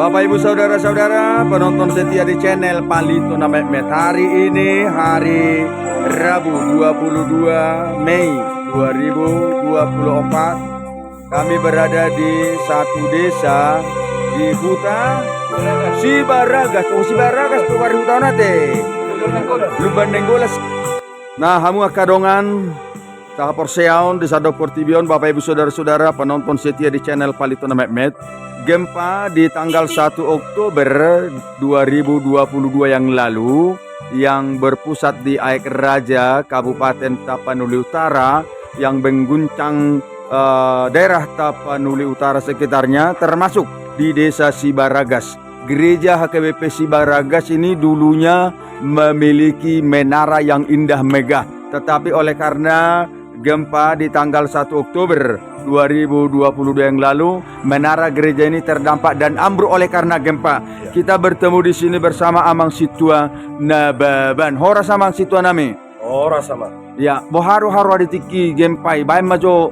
Bapak Ibu Saudara-saudara penonton setia di channel Palito Mehmet. Hari ini hari Rabu 22 Mei 2024. Kami berada di satu desa di hutan Sibaragas. Oh, Sibaragas tuh hari hutan nate. Luban Nenggolas. Nah, hamu akadongan Tahap Porseaon di Sadok Portibion, Bapak Ibu Saudara-saudara penonton setia di channel Palito Mehmet. Gempa di tanggal 1 Oktober 2022 yang lalu yang berpusat di Aek Raja, Kabupaten Tapanuli Utara yang mengguncang daerah Tapanuli Utara sekitarnya termasuk di desa Sibaragas. Gereja HKBP Sibaragas ini dulunya memiliki menara yang indah megah, tetapi oleh karena gempa di tanggal 1 Oktober 2022 yang lalu, menara gereja ini terdampak dan ambruk oleh karena gempa. Kita bertemu di sini bersama Amang Situa Nababan. Hora samang Situa nami. Hora sama. Ya, boharu-haru aditiki gempai. Baik majo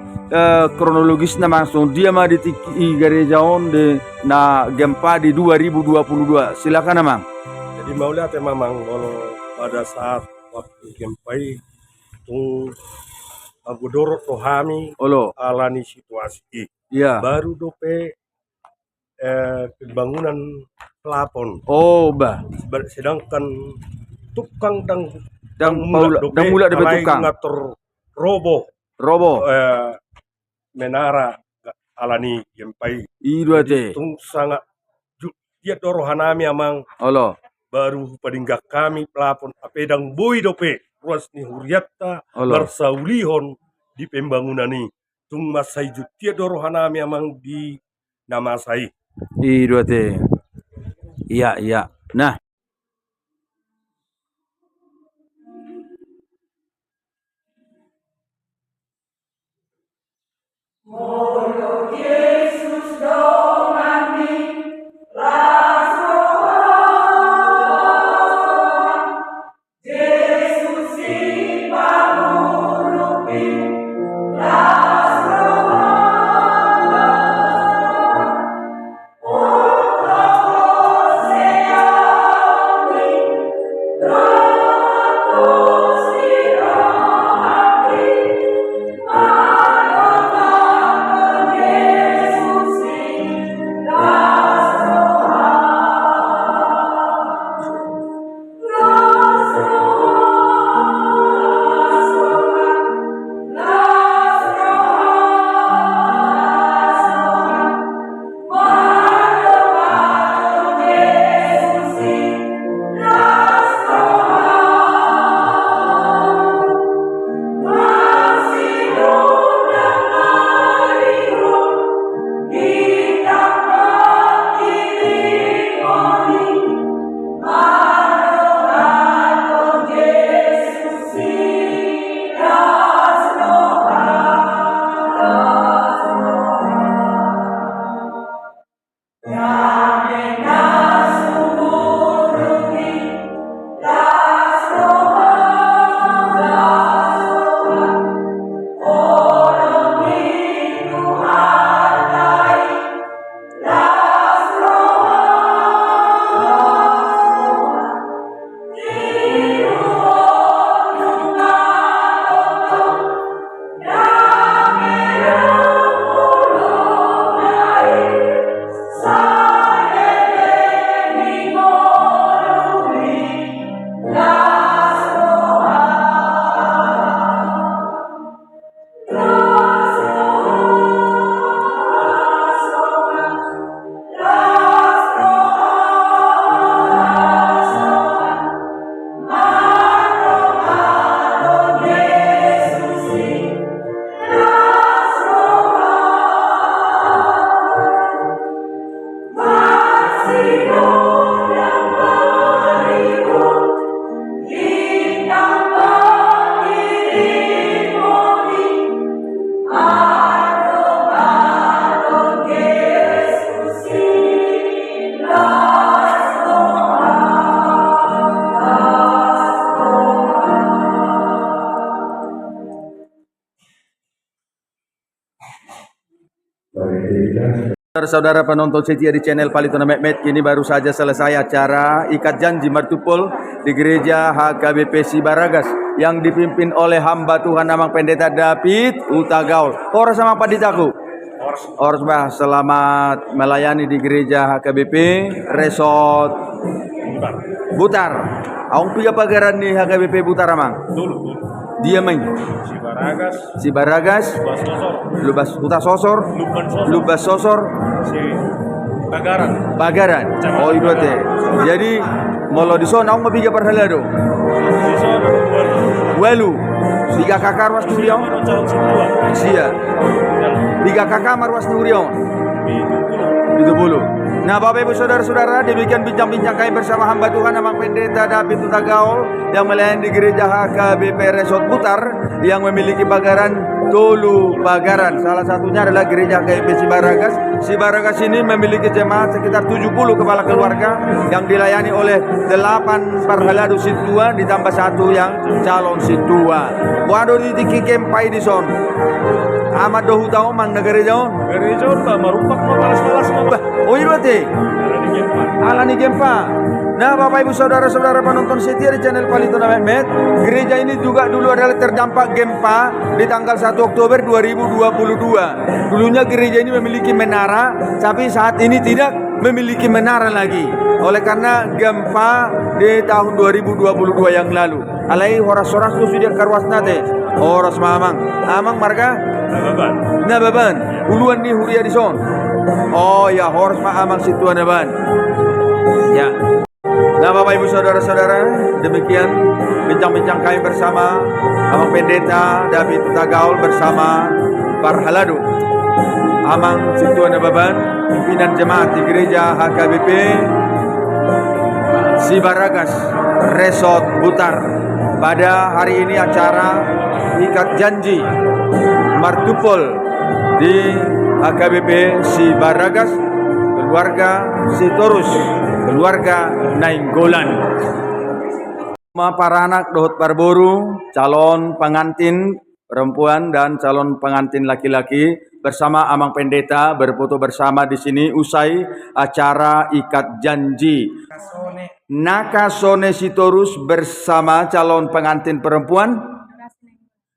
kronologisnya langsung dia mah ditiki gereja on de na gempa di 2022. Silakan Amang. Jadi mau lihat ya Mamang, kalau pada saat waktu gempai itu aku dorot rohami Olo. alani situasi. Ya. Baru dope pembangunan pelapon. Oh, bah. Sedangkan tukang dan mula de tukang ngatur robo menara alani gempai. Idu ate. Itu sangat dia dorohanami amang. Olo. Baru padinggak kami pelapon apedang bui dope ruas ni huriatta bersaulihon di pembangunan ni tung masai jutia dorohanami amang di nama sai. Idu ate. Iya. Nah, Saudara penonton setia di channel Palitona Mehmet, kini baru saja selesai acara ikat janji martupol di gereja HKBP Sibaragas yang dipimpin oleh hamba Tuhan Amang Pendeta David Hutagaul. Ora sama Pak Ditaku. Ors bah, selamat melayani di gereja HKBP Resort Butar. Aung piga pagaran di HKBP Butar Amang. Dulu. Dia main Sibaragas, Lubas Uta Sosor, Lubas Sosor, si Bagaran. Oh itu teh. Jadi molo di sana aung mabiga parhalado. Welu. Tiga kakak marwas nurion. Sia. Tiga kakak marwas nurion. Itu bulu. Nah, Bapak Ibu Saudara-saudara, demikian bincang-bincang kami bersama hamba Tuhan Amang Pendeta David Hutagaul yang melayani di gereja HKBP Resort Butar yang memiliki pagaran Tolu Pagaran. Salah satunya adalah gereja HKBP Sibaragas. Sibaragas ini memiliki jemaat sekitar 70 kepala keluarga yang dilayani oleh 8 parhaladu situa ditambah 1 yang calon situa. Waduh ditiki kempai di son. Amat dohu tahu mang negara jauh. Gereja tak marupak malas-malas mah. Oh iya berarti. Alani Gempa. Nah, Bapak Ibu Saudara-saudara penonton setia di channel Palitona Mehmet, gereja ini juga dulu adalah terdampak gempa di tanggal 1 Oktober 2022. Dulunya gereja ini memiliki menara, tapi saat ini tidak memiliki menara lagi. Oleh karena gempa di tahun 2022 yang lalu. Alai horas-horas tu sudah karwasna teh. Horas mamang. Amang marga? Nababan. Uluan ni huria di son. Oh ya, horas ma amang situan naban. Ya. Nah, Bapak Ibu Saudara-saudara, demikian bincang-bincang kami bersama Amang Pendeta David Hutagaul bersama Parhaladu Amang Situan Baban, pimpinan jemaat di gereja HKBP Sibaragas Resort Butar. Pada hari ini acara ikat janji martupol di HKBP Sibaragas, keluarga Sitorus, keluarga Nainggolan. Para anak dohot parboru, calon pengantin perempuan dan calon pengantin laki-laki bersama Amang Pendeta berfoto bersama di sini usai acara ikat janji. Nakasone Sitorus bersama calon pengantin perempuan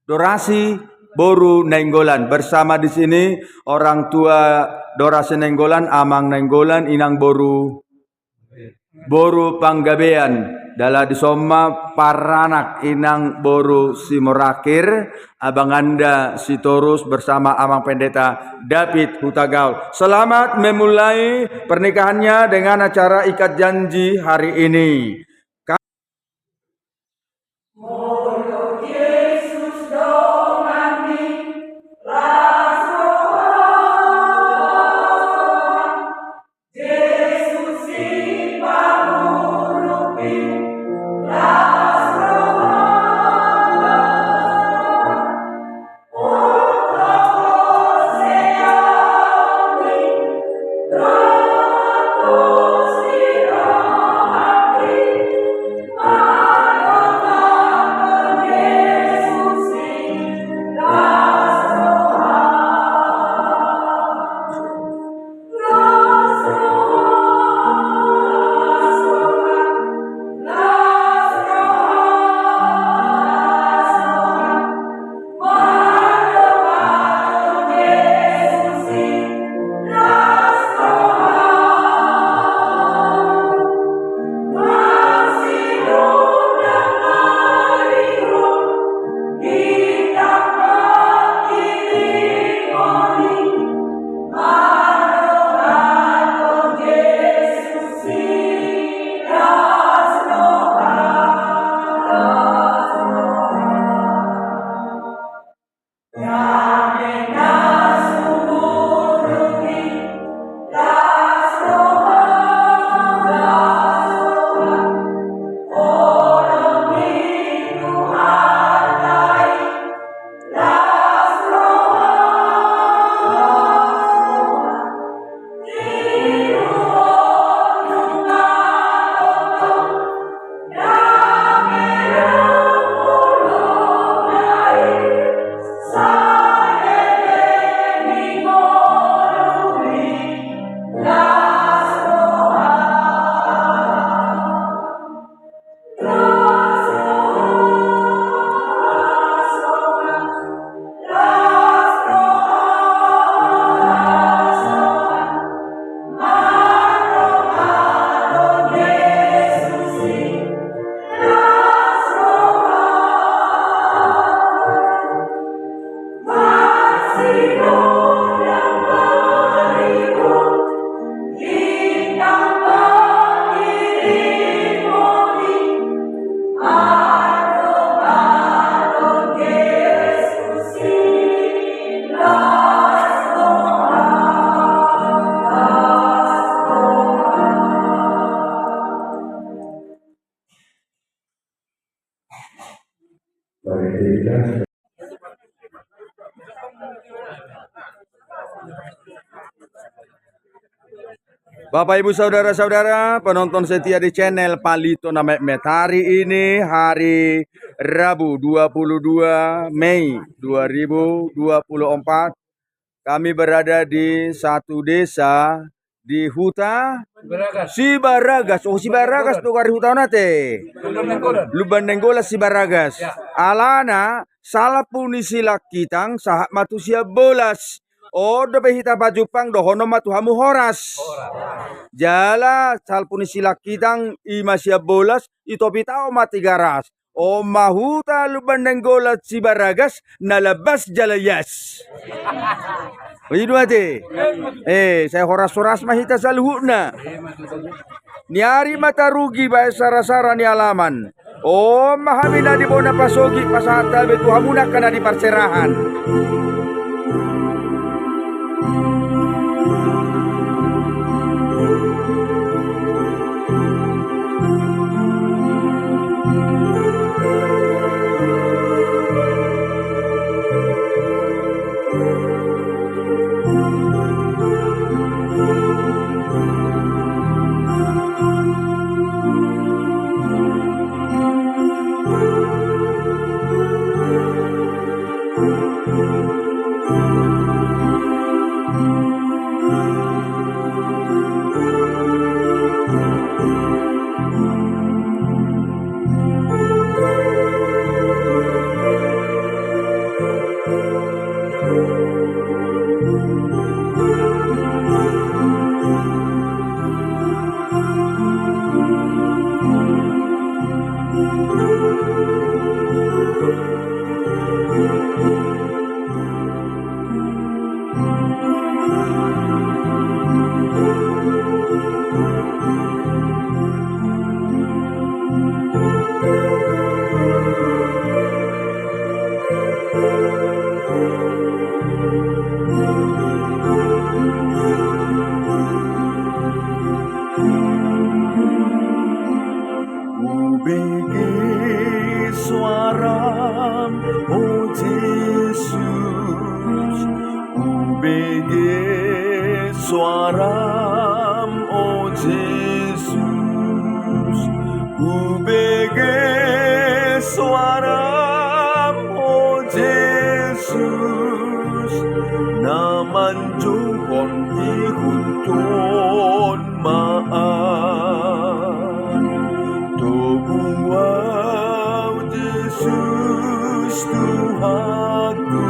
Dorasi Boru Nainggolan bersama di sini orang tua Dorasi Nainggolan, Amang Nainggolan, Inang Boru Panggabean dala disoma paranak Inang Boru Simorakir, Abanganda Sitorus bersama Amang Pendeta David Hutagaul. Selamat memulai pernikahannya dengan acara ikat janji hari ini. Bapak Ibu Saudara-saudara penonton setia di channel Palito Namek. Hari ini hari Rabu 22 Mei 2024. Kami berada di satu desa di Huta Sibaragas. Oh, Sibaragas tuh kari hutan nate. Luban Nenggola Sibaragas. Alana salah puni silak kitang sahat matusia bolas. Oh, dobe hita baju pang dohono matu hamu horas. Jala sal puni silak kitang ima sia bolas itopi tao mati garas. O mahuta luban Nenggola Sibaragas nalabas jalayas. Begitu ate. Saya horas-horas mahita saluhuna. Niari mata rugi bae sara-sara ni alaman. Oh mahamina di bona pasogi pasata betu hamuna kana di parserahan. Suaram, oh Jesus, ubege suaram, oh Jesus, ubege suaram, oh Jesus, naman jungkon ihutun maan, tubuhan Yesus Tuhanku,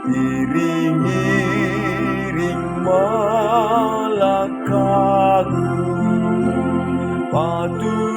iring-iring malakaku, patuh